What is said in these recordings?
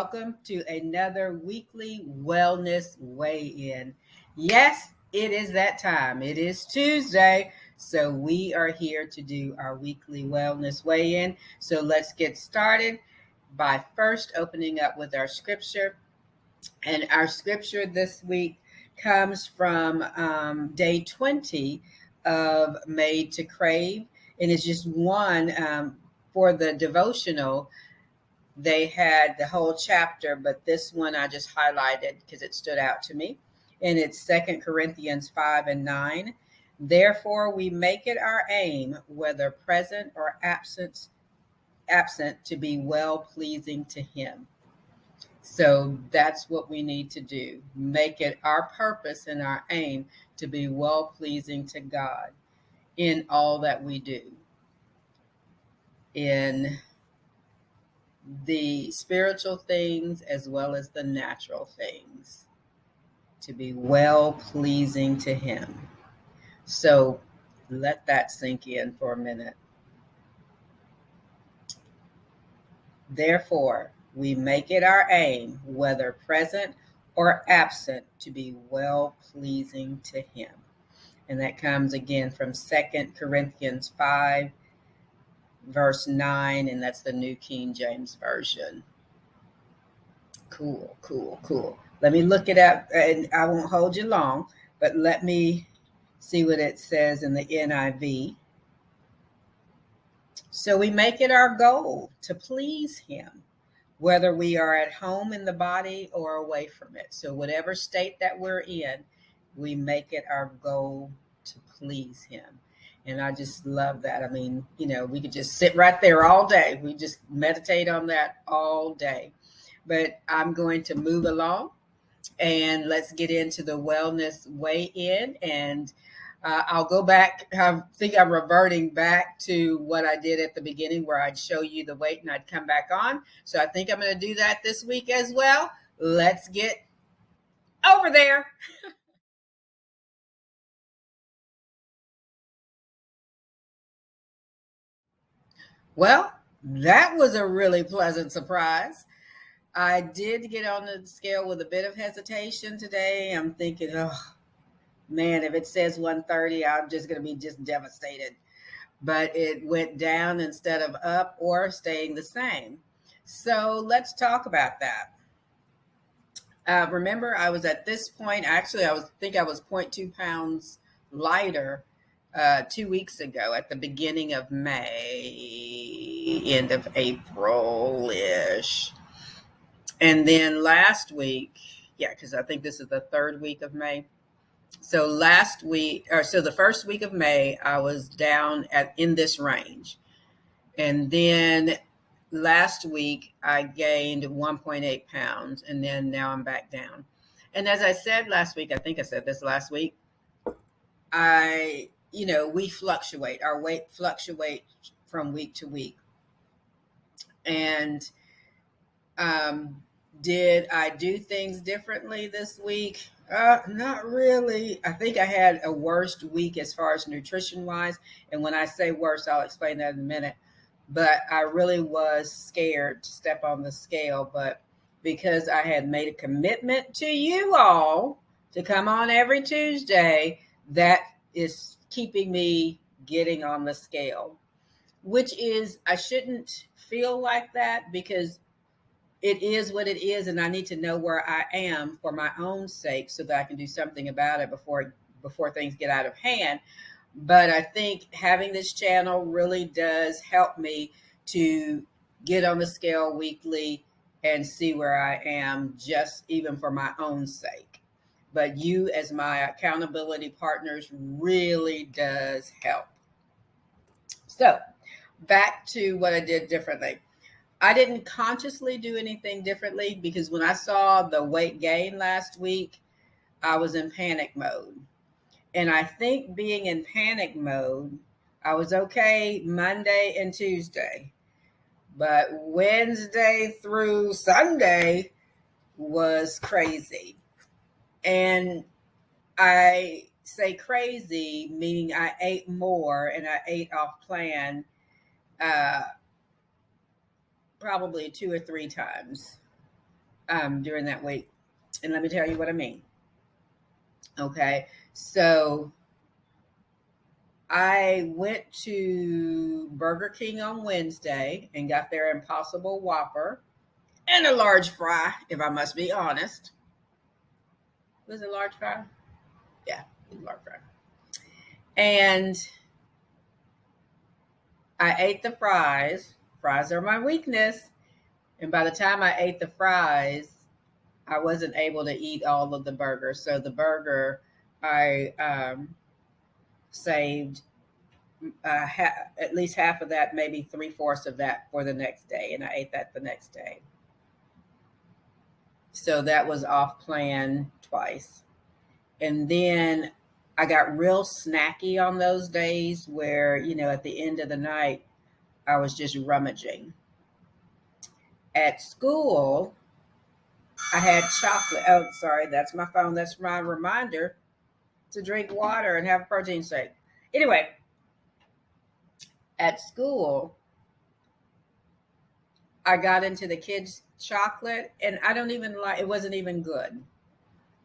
welcome to another weekly wellness weigh in. Yes, it is that time. It is Tuesday, so we are here to do our weekly wellness weigh in. So let's get started by first opening up with our scripture. And our scripture this week comes from day 20 of Made to Crave, and it's just one for the devotional. They had the whole chapter, but this one I just highlighted because it stood out to me. And it's Second Corinthians 5 and 9. Therefore, we make it our aim, whether present or absent, to be well pleasing to Him. So that's what we need to do. Make it our purpose and our aim to be well pleasing to God in all that we do, in the spiritual things as well as the natural things, to be well pleasing to Him. So let that sink in for a minute. Therefore, we make it our aim, whether present or absent, to be well pleasing to Him. And that comes again from 2 Corinthians 5, verse 9, and that's the New King James Version. Cool. Let me look it up, and I won't hold you long, but let me see what it says in the NIV. So we make it our goal to please Him, whether we are at home in the body or away from it. So whatever state that we're in, we make it our goal to please Him. And I just love that. I mean, we could just sit right there all day. We just meditate on that all day. But I'm going to move along, and let's get into the wellness weigh-in. And I'll go back. I think I'm reverting back to what I did at the beginning, where I'd show you the weight and I'd come back on. So I think I'm going to do that this week as well. Let's get over there. Well, that was a really pleasant surprise. I did get on the scale with a bit of hesitation today. I'm thinking, oh man, if it says 130, I'm just going to be just devastated. But it went down instead of up or staying the same. So let's talk about that. Remember, I was at this point, actually, I was 0.2 pounds lighter 2 weeks ago at the beginning of May, end of April-ish. And then last week, because I think this is the third week of May. So the first week of May, I was down in this range. And then last week, I gained 1.8 pounds, and then now I'm back down. And as I said last week, I think I said this last week, we fluctuate. Our weight fluctuates from week to week. And did I do things differently this week? Not really. I think I had a worst week as far as nutrition wise. And when I say worst, I'll explain that in a minute. But I really was scared to step on the scale. But because I had made a commitment to you all to come on every Tuesday, that is keeping me getting on the scale, which is, I shouldn't feel like that, because it is what it is, and I need to know where I am for my own sake so that I can do something about it before things get out of hand. But I think having this channel really does help me to get on the scale weekly and see where I am, just even for my own sake. But you, as my accountability partners, really does help. So back to what I did differently. I didn't consciously do anything differently, because when I saw the weight gain last week, I was in panic mode. And I think being in panic mode, I was okay Monday and Tuesday. But Wednesday through Sunday was crazy. And I say crazy, meaning I ate more and I ate off plan probably 2 or 3 times. during that week. And let me tell you what I mean. Okay. So I went to Burger King on Wednesday and got their Impossible Whopper and a large fry, if I must be honest. Was it a large fry? Yeah, it was a large fry. And I ate the fries. Fries are my weakness. And by the time I ate the fries, I wasn't able to eat all of the burger. So the burger, I saved at least half of that, maybe 3/4 of that for the next day. And I ate that the next day. So that was off plan twice. And then I got real snacky on those days where, at the end of the night, I was just rummaging. At school, I had chocolate. Oh, sorry, that's my phone. That's my reminder to drink water and have a protein shake. Anyway, at school, I got into the kids' chocolate, and I don't even like it, wasn't even good.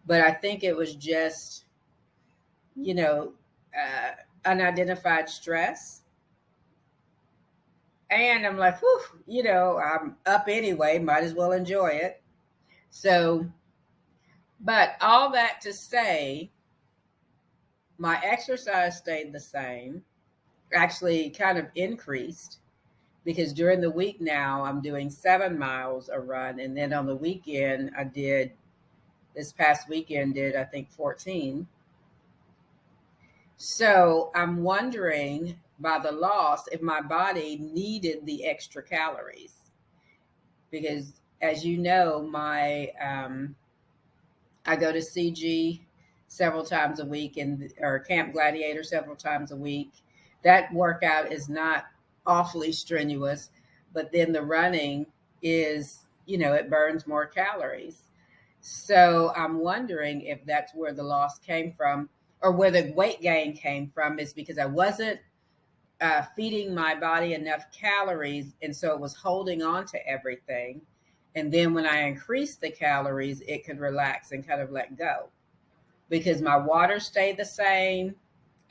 But I think it was just, you know, unidentified stress. And I'm like, whew, I'm up anyway, might as well enjoy it. So, but all that to say, my exercise stayed the same, actually kind of increased because during the week now I'm doing 7 miles a run. And then on the weekend, this past weekend, did I think 14. So I'm wondering by the loss if my body needed the extra calories because, as you know, I go to CG several times a week or Camp Gladiator several times a week. That workout is not awfully strenuous, but then the running is, it burns more calories. So I'm wondering if that's where the loss came from or where the weight gain came from, is because I wasn't feeding my body enough calories. And so it was holding on to everything. And then when I increased the calories, it could relax and kind of let go because my water stayed the same,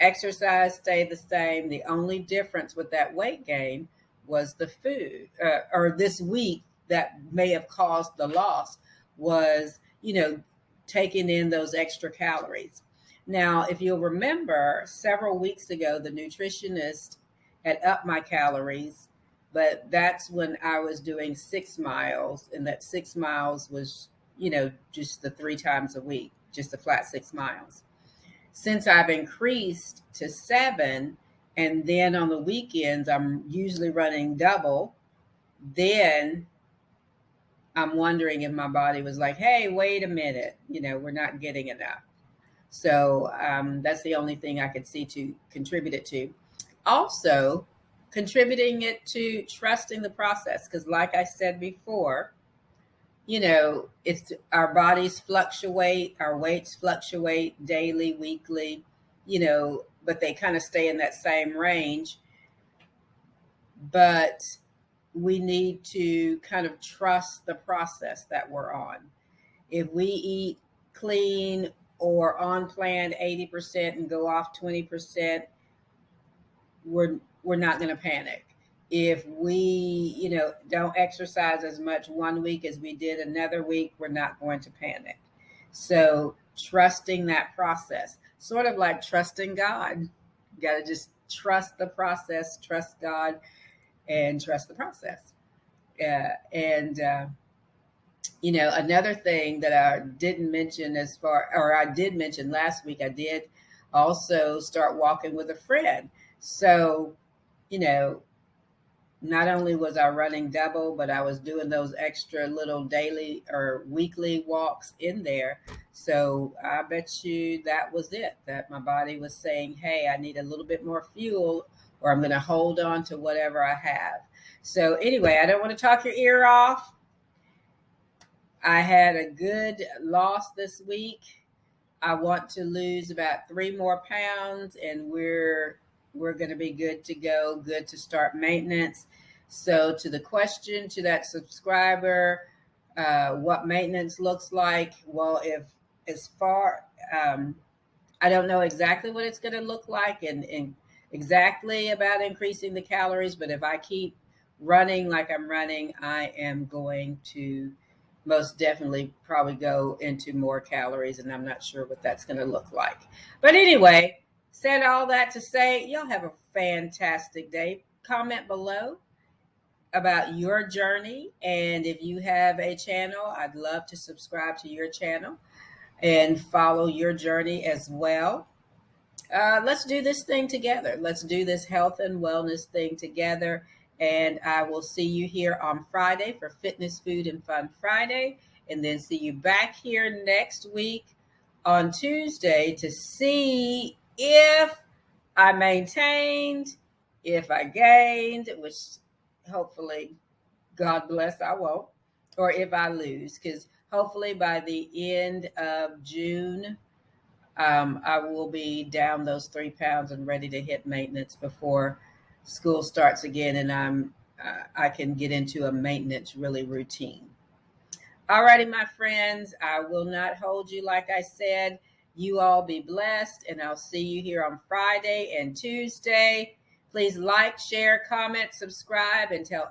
exercise stayed the same. The only difference with that weight gain was the food, or this week that may have caused the loss was, taking in those extra calories. Now, if you'll remember, several weeks ago, the nutritionist had upped my calories, but that's when I was doing 6 miles, and that 6 miles was, just the 3 times a week, just a flat 6 miles. Since I've increased to 7, and then on the weekends, I'm usually running double, then I'm wondering if my body was like, hey, wait a minute, we're not getting enough. So that's the only thing I could see to contribute it to. Also, contributing it to trusting the process, because like I said before, it's our bodies fluctuate, our weights fluctuate daily, weekly, but they kind of stay in that same range. But we need to kind of trust the process that we're on. If we eat clean or on plan 80% and go off 20%, we're not going to panic. If we, don't exercise as much one week as we did another week, we're not going to panic. So trusting that process, sort of like trusting God. You got to just trust the process, trust God, and trust the process. Another thing that I didn't mention I did mention last week, I did also start walking with a friend. So, not only was I running double, but I was doing those extra little daily or weekly walks in there. So I bet you that was it, that my body was saying, hey, I need a little bit more fuel, or I'm going to hold on to whatever I have. So anyway, I don't want to talk your ear off. I had a good loss this week. I want to lose about 3 more pounds, and we're going to be good to go, good to start maintenance. So to the question to that subscriber, What maintenance looks like. Well, if as far, I don't know exactly what it's going to look like and exactly about increasing the calories, but if I keep running like I'm running, I am going to most definitely probably go into more calories, and I'm not sure what that's going to look like. But anyway, said all that to say, y'all have a fantastic day. Comment below about your journey, and if you have a channel, I'd love to subscribe to your channel and follow your journey as well. Let's do this thing together. Let's do this health and wellness thing together. And I will see you here on Friday for Fitness, Food, and Fun Friday. And then see you back here next week on Tuesday to see if I maintained, if I gained, which hopefully, God bless, I won't, or if I lose. Because hopefully by the end of June, I will be down those 3 pounds and ready to hit maintenance before school starts again, and I can get into a maintenance really routine. Alrighty, my friends, I will not hold you. Like I said, you all be blessed, and I'll see you here on Friday and Tuesday. Please like, share, comment, subscribe, and tell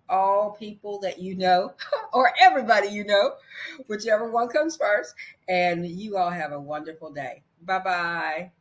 all people that you know or everybody you know, whichever one comes first. And you all have a wonderful day. Bye bye.